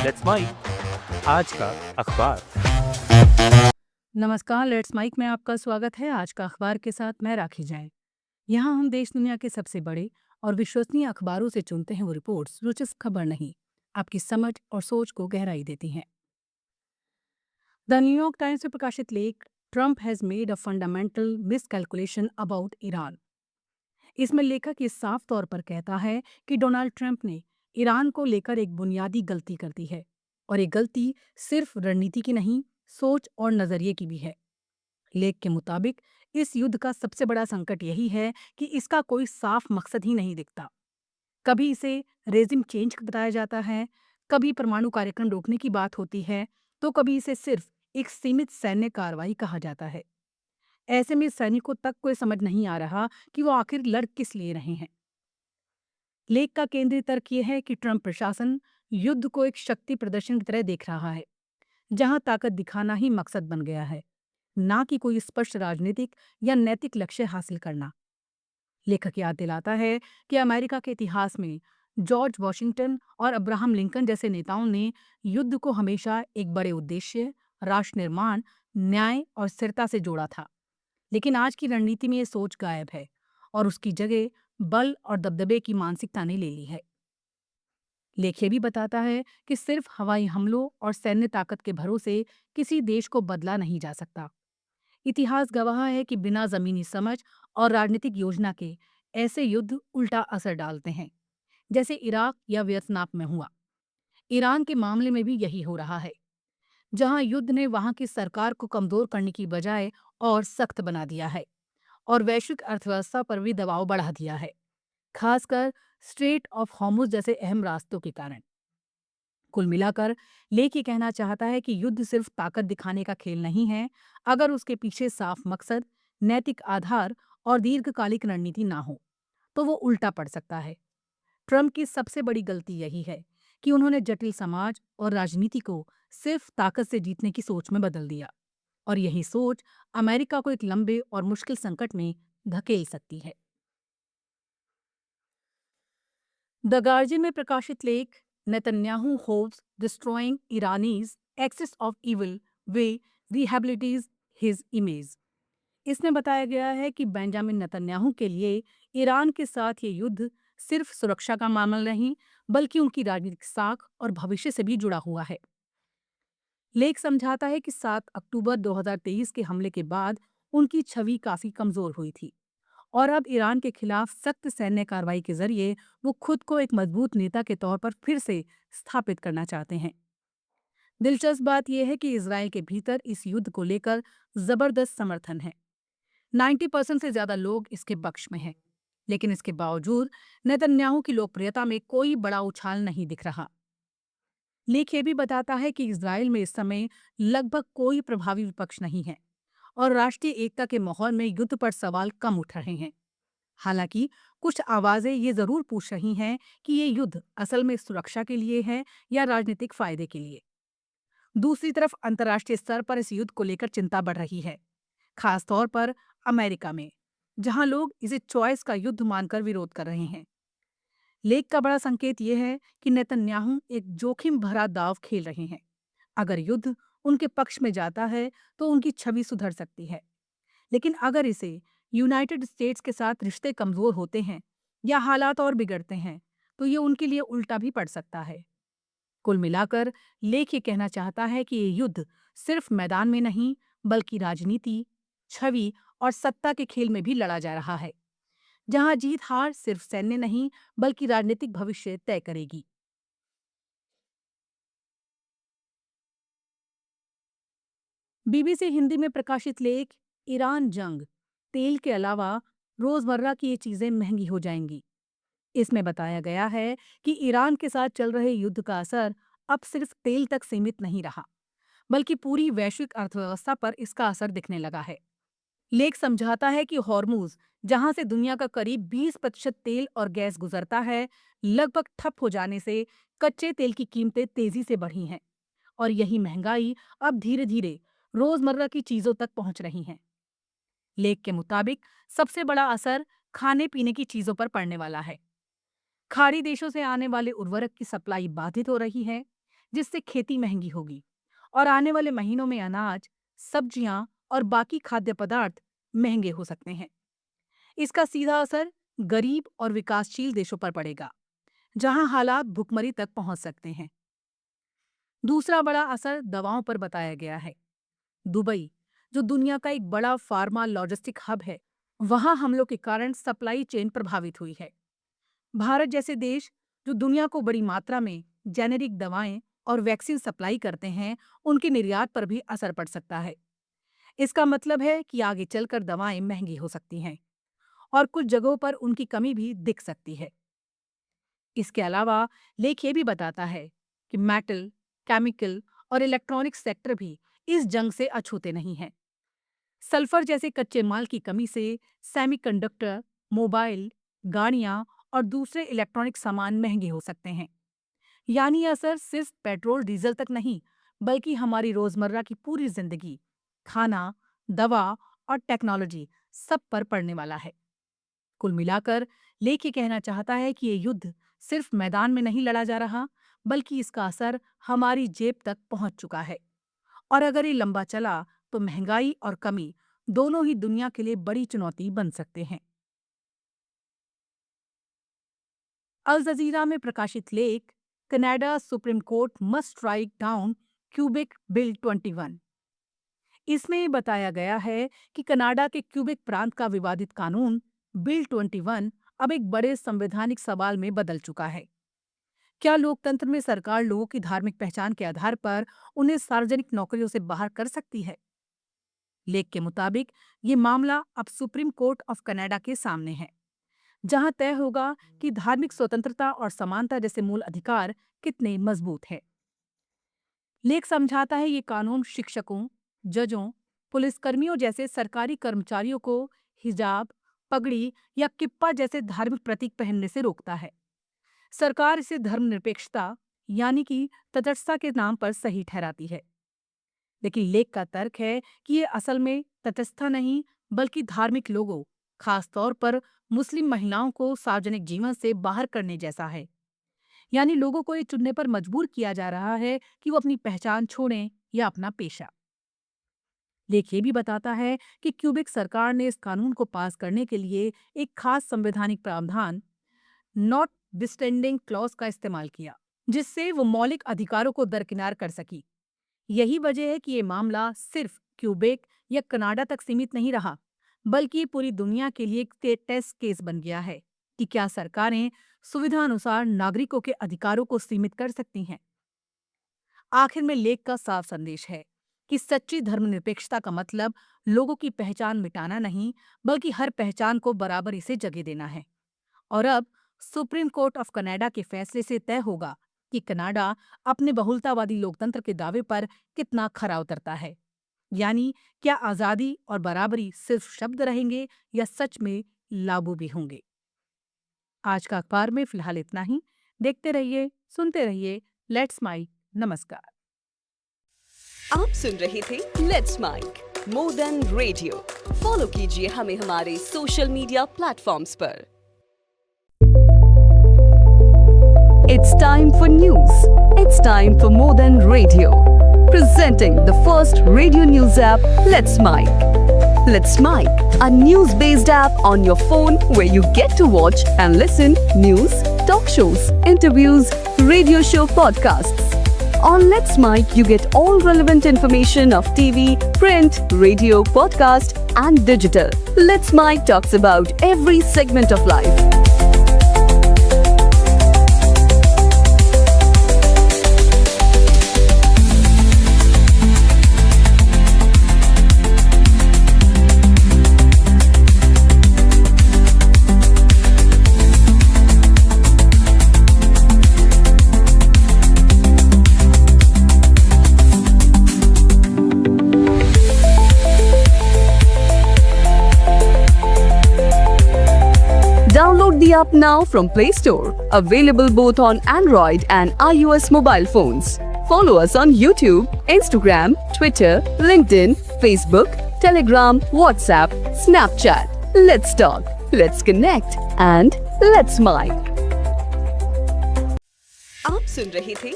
Let's mic आज का अखबार। नमस्कार, लेट्स माइक में आपका स्वागत है। आज का अखबार के साथ मैं राखी जैन। यहाँ हम देश दुनिया के सबसे बड़े और विश्वसनीय अखबारों से चुनते हैं वो रिपोर्ट्स जो सिर्फ खबर नहीं, आपकी समझ और सोच को गहराई देती हैं। द न्यूयॉर्क टाइम्स में प्रकाशित लेख Trump has made a fundamental miscalculation about Iran. इसमें लेखक ये साफ तौर पर कहता है कि डोनाल्ड ट्रंप ने ईरान को लेकर एक बुनियादी गलती कर दी है, और ये गलती सिर्फ रणनीति की नहीं, सोच और नजरिए की भी है। लेख के मुताबिक इस युद्ध का सबसे बड़ा संकट यही है कि इसका कोई साफ मकसद ही नहीं दिखता। कभी इसे रेजिम चेंज बताया जाता है, कभी परमाणु कार्यक्रम रोकने की बात होती है, तो कभी इसे सिर्फ एक सीमित सैन्य कार्रवाई कहा जाता है। ऐसे में सैनिकों तक कोई समझ नहीं आ रहा कि वो आखिर लड़ किस लिए रहे हैं। लेख का केंद्रीय तर्क यह है कि ट्रंप प्रशासन युद्ध को एक शक्ति प्रदर्शन की तरह देख रहा है, जहां ताकत दिखाना ही मकसद बन गया है, ना कि कोई स्पष्ट राजनीतिक या नैतिक लक्ष्य हासिल करना। लेखक याद दिलाता है कि अमेरिका के इतिहास में जॉर्ज वॉशिंगटन और अब्राहम लिंकन जैसे नेताओं ने युद्ध को हमेशा एक बड़े उद्देश्य, राष्ट्र निर्माण, न्याय और स्थिरता से जोड़ा था। लेकिन आज की रणनीति में ये सोच गायब है, और उसकी जगह बल और दबदबे की मानसिकता ने ले ली है। लेख ये भी बताता है कि सिर्फ हवाई हमलों और सैन्य ताकत के भरोसे किसी देश को बदला नहीं जा सकता। इतिहास गवाह है कि बिना जमीनी समझ और राजनीतिक योजना के ऐसे युद्ध उल्टा असर डालते हैं, जैसे इराक या वियतनाम में हुआ। ईरान के मामले में भी यही हो रहा है, जहां युद्ध ने वहां की सरकार को कमजोर करने की बजाय और सख्त बना दिया है, और वैश्विक अर्थव्यवस्था पर भी दबाव बढ़ा दिया है, खासकर स्ट्रेट ऑफ हॉर्मुज जैसे अहम रास्तों के कारण। कुल मिलाकर लेख ये कहना चाहता है कि युद्ध सिर्फ ताकत दिखाने का खेल नहीं है। अगर उसके पीछे साफ मकसद, नैतिक आधार और दीर्घकालिक रणनीति ना हो, तो वो उल्टा पड़ सकता है। ट्रंप की सबसे बड़ी गलती यही है कि उन्होंने जटिल समाज और राजनीति को सिर्फ ताकत से जीतने की सोच में बदल दिया, और यही सोच अमेरिका को एक लंबे और मुश्किल संकट में धकेल सकती है। द गार्जियन में प्रकाशित लेख Netanyahu hopes destroying Iran's axis of evil way rehabilitates his image. इसमें बताया गया है कि बेंजामिन नेतन्याहू के लिए ईरान के साथ ये युद्ध सिर्फ सुरक्षा का मामला नहीं, बल्कि उनकी राजनीतिक साख और भविष्य से भी जुड़ा हुआ है। लेख समझाता है कि 7 अक्टूबर 2023 के हमले के बाद उनकी छवि काफी कमजोर हुई थी, और अब ईरान के खिलाफ सख्त सैन्य कार्रवाई के जरिए वो खुद को एक मजबूत नेता के तौर पर फिर से स्थापित करना चाहते हैं। दिलचस्प बात यह है कि इसराइल के भीतर इस युद्ध को लेकर जबरदस्त समर्थन है। 90% से ज्यादा लोग इसके पक्ष में हैं, लेकिन इसके बावजूद नेतन्याहू की लोकप्रियता में कोई बड़ा उछाल नहीं दिख रहा। लेख ये भी बताता है कि इसराइल में इस समय लगभग कोई प्रभावी विपक्ष नहीं है, और राष्ट्रीय एकता के माहौल में युद्ध पर सवाल कम उठ रहे हैं। हालांकि कुछ आवाजें ये जरूर पूछ रही हैं कि ये युद्ध असल में सुरक्षा के लिए है या राजनीतिक फायदे के लिए। दूसरी तरफ अंतर्राष्ट्रीय स्तर पर इस युद्ध को लेकर चिंता बढ़ रही है, खास तौर पर अमेरिका में, जहां लोग इसे चॉइस का युद्ध मानकर विरोध कर रहे हैं। लेख का बड़ा संकेत यह है कि नेतन्याहू एक जोखिम भरा दांव खेल रहे हैं। अगर युद्ध उनके पक्ष में जाता है तो उनकी छवि सुधर सकती है, लेकिन अगर इसे यूनाइटेड स्टेट्स के साथ रिश्ते कमजोर होते हैं या हालात और बिगड़ते हैं, तो ये उनके लिए उल्टा भी पड़ सकता है। कुल मिलाकर लेख ये कहना चाहता है कि ये युद्ध सिर्फ मैदान में नहीं, बल्कि राजनीति, छवि और सत्ता के खेल में भी लड़ा जा रहा है, जहां जीत हार सिर्फ सैन्य नहीं, बल्कि राजनीतिक भविष्य तय करेगी। बीबीसी हिंदी में प्रकाशित लेख ईरान जंग, तेल के अलावा रोजमर्रा की ये चीजें महंगी हो जाएंगी। इसमें बताया गया है कि ईरान के साथ चल रहे युद्ध का असर अब सिर्फ तेल तक सीमित नहीं रहा, बल्कि पूरी वैश्विक अर्थव्यवस्था पर इसका असर दिखने लगा है। लेख समझाता है कि हॉर्मूज, जहां से दुनिया का करीब 20% तेल और गैस गुजरता है, लगभग ठप हो जाने से कच्चे तेल की कीमतें तेजी से बढ़ी हैं, और यही महंगाई अब धीरे धीरे रोजमर्रा की चीजों तक पहुंच रही है। लेख के मुताबिक सबसे बड़ा असर खाने पीने की चीजों पर पड़ने वाला है। खाड़ी देशों से आने वाले उर्वरक की सप्लाई बाधित हो रही है, जिससे खेती महंगी होगी और आने वाले महीनों में अनाज, सब्जियां और बाकी खाद्य पदार्थ महंगे हो सकते हैं। इसका सीधा असर गरीब और विकासशील देशों पर पड़ेगा, जहां हालात भुखमरी तक पहुंच सकते हैं। दूसरा बड़ा असर दवाओं पर बताया गया है। दुबई, जो दुनिया का एक बड़ा फार्मा लॉजिस्टिक हब है, वहां हमलों के कारण सप्लाई चेन प्रभावित हुई है। भारत जैसे देश, जो दुनिया को बड़ी मात्रा में जेनेरिक दवाएं और वैक्सीन सप्लाई करते हैं, उनके निर्यात पर भी असर पड़ सकता है। इसका मतलब है कि आगे चलकर दवाएं महंगी हो सकती हैं और कुछ जगहों पर उनकी कमी भी दिख सकती है। इसके अलावा लेख ये भी बताता है कि मेटल, केमिकल और इलेक्ट्रॉनिक सेक्टर भी इस जंग से अछूते नहीं हैं। सल्फर जैसे कच्चे माल की कमी से सेमीकंडक्टर, मोबाइल, गाड़ियां और दूसरे इलेक्ट्रॉनिक सामान महंगे हो सकते हैं। यानी यह असर सिर्फ पेट्रोल डीजल तक नहीं, बल्कि हमारी रोजमर्रा की पूरी जिंदगी, खाना, दवा और टेक्नोलॉजी सब पर पड़ने वाला है। कुल मिलाकर लेख ये कहना चाहता है कि ये युद्ध सिर्फ मैदान में नहीं लड़ा जा रहा, बल्कि इसका असर हमारी जेब तक पहुंच चुका है। और अगर ये लंबा चला तो महंगाई और कमी दोनों ही दुनिया के लिए बड़ी चुनौती बन सकते हैं। अल जजीरा में प्रकाशित लेख Canada supreme court must strike down cubic bill 21। इसमें ये बताया गया है कि कनाडा के क्यूबिक प्रांत का विवादित कानून बिल 21 अब एक बड़े संवैधानिक सवाल में बदल चुका है। क्या लोकतंत्र में सरकार लोगों की धार्मिक पहचान के आधार पर उन्हें सार्वजनिक नौकरियों से बाहर कर सकती है? लेख के मुताबिक ये मामला अब सुप्रीम कोर्ट ऑफ कनाडा के सामने है, जहां तय होगा कि धार्मिक स्वतंत्रता और समानता जैसे मूल अधिकार कितने मजबूत हैं। लेख समझाता है ये कानून शिक्षकों, जजों, पुलिसकर्मियों जैसे सरकारी कर्मचारियों को हिजाब, पगड़ी या किप्पा जैसे धार्मिक प्रतीक पहनने से रोकता है। सरकार इसे धर्मनिरपेक्षता यानी कि तटस्थता के नाम पर सही ठहराती है, लेकिन लेख का तर्क है कि ये असल में तटस्थता नहीं, बल्कि धार्मिक लोगों, खास तौर पर मुस्लिम महिलाओं को सार्वजनिक जीवन से बाहर करने जैसा है। यानी लोगों को ये चुनने पर मजबूर किया जा रहा है कि वो अपनी पहचान छोड़ें या अपना पेशा। लेख ये भी बताता है कि क्यूबेक सरकार ने इस कानून को पास करने के लिए एक खास संवैधानिक प्रावधान नॉट विस्टैंडिंग क्लॉज का इस्तेमाल किया, जिससे वो मौलिक अधिकारों को दरकिनार कर सकी। यही वजह है कि ये मामला सिर्फ क्यूबेक या कनाडा तक सीमित नहीं रहा, बल्कि ये पूरी दुनिया के लिए एक टेस्ट केस बन गया है कि क्या सरकारें सुविधा अनुसार नागरिकों के अधिकारों को सीमित कर सकती हैं। आखिर में लेख का साफ संदेश है कि सच्ची धर्मनिरपेक्षता का मतलब लोगों की पहचान मिटाना नहीं, बल्कि हर पहचान को बराबरी से जगह देना है। और अब सुप्रीम कोर्ट ऑफ कनाडा के फैसले से तय होगा कि कनाडा अपने बहुलतावादी लोकतंत्र के दावे पर कितना खरा उतरता है। यानी क्या आजादी और बराबरी सिर्फ शब्द रहेंगे या सच में लागू भी होंगे। आज का अखबार में फिलहाल इतना ही। देखते रहिए, सुनते रहिए लेट्स माइक। नमस्कार। आप सुन रहे थे let's mike more than radio. Follow कीजिए हमें हमारे सोशल मीडिया प्लेटफॉर्म्स पर। It's time for news. It's time for More Than Radio. Presenting the first radio news app, Let's Mic. Let's Mic, a news-based app on your phone where you get to watch and listen news, talk shows, interviews, radio show podcasts. On Let's Mic, you get all relevant information of TV, print, radio, podcast, and digital. Let's Mic talks about every segment of life. Download the app now from Play Store. Available both on Android and iOS mobile phones. Follow us on YouTube, Instagram, Twitter, LinkedIn, Facebook, Telegram, WhatsApp, Snapchat. Let's talk, let's connect, and let's mic. आप सुन रहे थे